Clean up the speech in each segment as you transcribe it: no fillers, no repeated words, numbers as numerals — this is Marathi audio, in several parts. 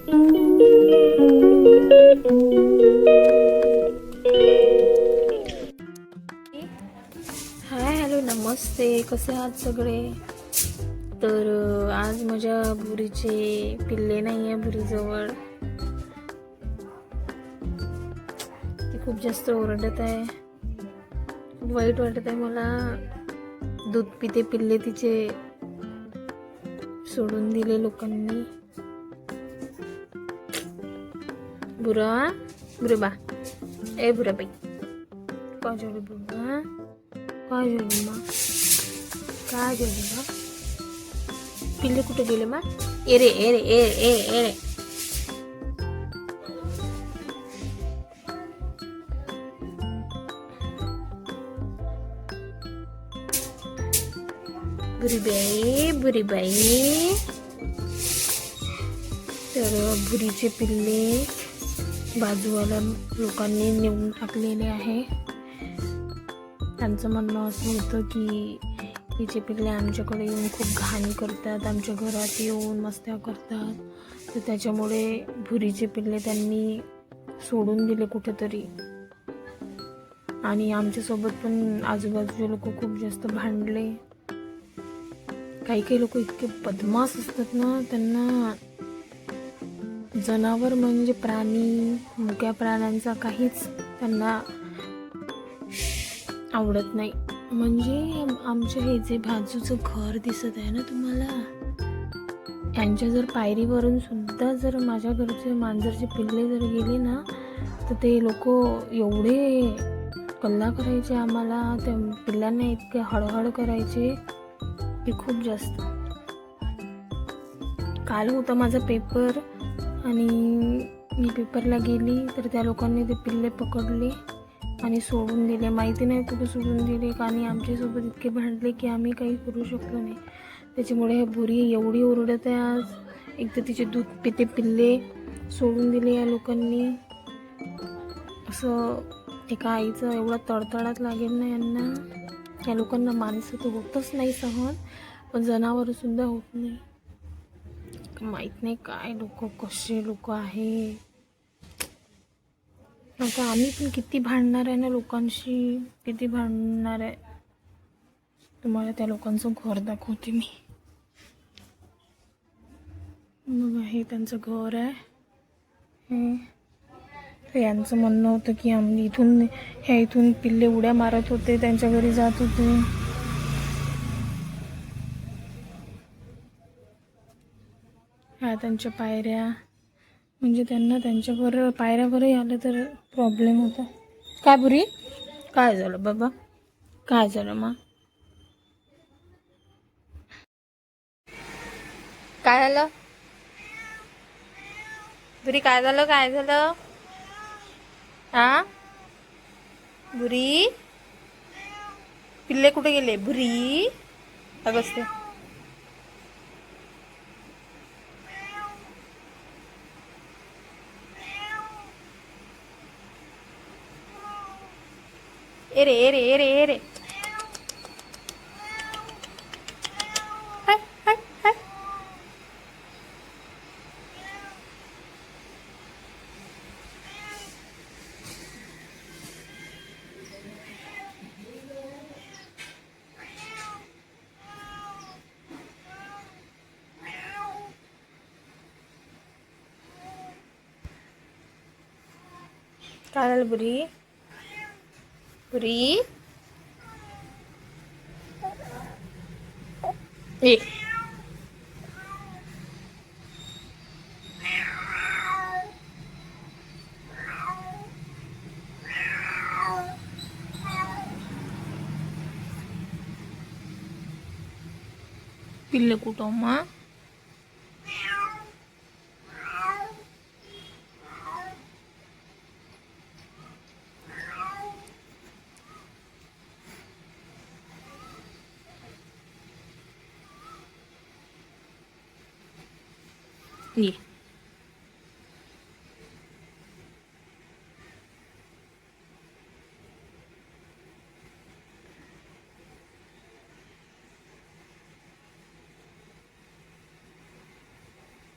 हाय हॅलो नमस्ते, कसे आहात सगळे. तर आज माझ्या बुरीचे पिल्ले नाही आहे बुरीजवळ. ती खूप जास्त ओरडत आहे. खूप वाईट वाटत आहे मला. दूध पिते पिल्ले तिचे सोडून दिले लोकांनी. बुरा बुरेबा ए बुराबाई काय झालं बुरा, काय झालं मा, काय झालं मा, पिल्ले कुठे गेले मा. ए रे ए रे ए ए ए रे. बुरीबाई तर बुरीचे पिल्ले बाजूवाल्या लोकांनी नेऊन टाकलेले आहे. त्यांचं म्हणणं असं होतं की तिचे पिल्ले आमच्याकडे येऊन खूप घाण करतात, आमच्या घरात येऊन मस्त्या करतात. तर त्याच्यामुळे भुरीचे पिल्ले त्यांनी सोडून दिले कुठेतरी. आणि आमच्यासोबत पण आजूबाजूचे लोक खूप जास्त भांडले. काही काही लोक इतके बदमाश असतात ना, त्यांना जनावर म्हणजे प्राणी, मुक्या प्राण्यांचा काहीच त्यांना आवडत नाही. म्हणजे आमच्या हे जे बाजूचं घर दिसत आहे ना तुम्हाला, यांच्या जर पायरीवरून सुद्धा जर माझ्या घरचे मांजरचे पिल्ले जर गेले ना, तर ते लोक एवढे कल्ला करायचे आम्हाला, त्या पिल्लांना इतके हळहळ करायचे की खूप जास्त. काल होता माझा पेपर आणि मी पेपरला गेली तर त्या लोकांनी ते पिल्ले पकडले आणि सोडून दिले. माहिती नाही कुठे सोडून दिले, आणि आमच्यासोबत इतके भांडले की आम्ही काही करू शकलो नाही. त्याच्यामुळे हे बुरी एवढी ओरडत आहे आज. एक तर तिचे दूध पिते पिल्ले सोडून दिले या लोकांनी. असं एका आईचं एवढा तडतडात लागेल ना यांना. या लोकांना माणसं तर होतच नाही सहन, पण जनावरसुद्धा होत नाही. माहीत नाही काय लोक, कसे लोक आहे. आता आम्ही पण किती भांडणार आहे ना लोकांशी, किती भांडणार आहे. तुम्हाला त्या लोकांचं घर दाखवते मी. मग हे त्यांचं घर आहे. तर यांचं म्हणणं होतं की आम्ही इथून पिल्ले उड्या मारत होते, त्यांच्या घरी जात होते. ह्या त्यांच्या पायऱ्या, म्हणजे त्यांना त्यांच्यावर पायऱ्यावरही आलं तर प्रॉब्लेम होता. काय बुरी, काय झालं बाबा, काय झालं मा, काय झालं बुरी, काय झालं, काय झालं हा. बुरी पिल्ले कुठे गेले बुरी, अगस्त. ए रे ए रे ए रे ए रे. हाय हाय हाय. काय झालं बुरी, बुरी ए. पिल्ले कुठं मा. ये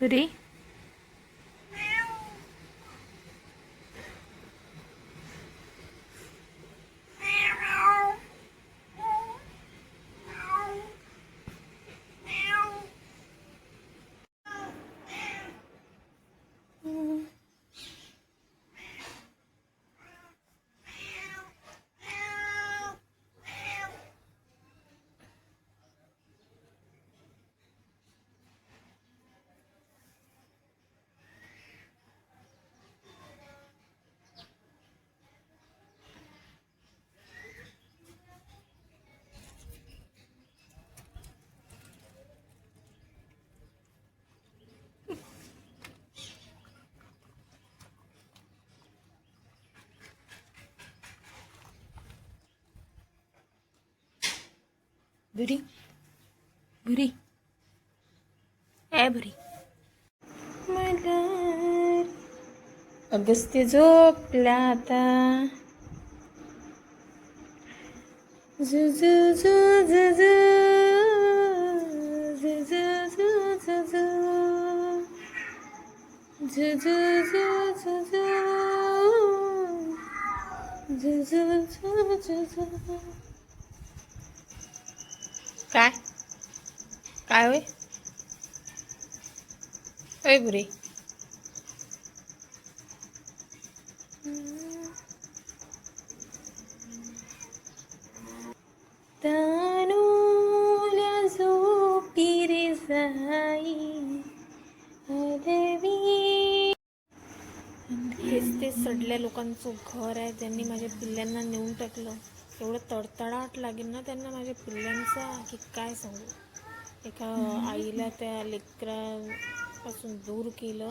बुरी. बुरी बुरी ए बुरी मल्हार अगस्त्य झोपला आता. झु झु झु झु झु झु झु झु झु झु झु झु झु झु झु झु झु झु. काय काय होय ओय बुरी तानुल्या झोपी रे जाई हलवी. हेच ते सडल्या लोकांचं घर आहे, त्यांनी माझ्या पिल्ल्यांना नेऊन टाकलं. एवढं तडतडाट लागेल ना त्यांना माझ्या पिल्ल्यांचा की काय सांगू. एका आईला त्या लेकरापासून दूर केलं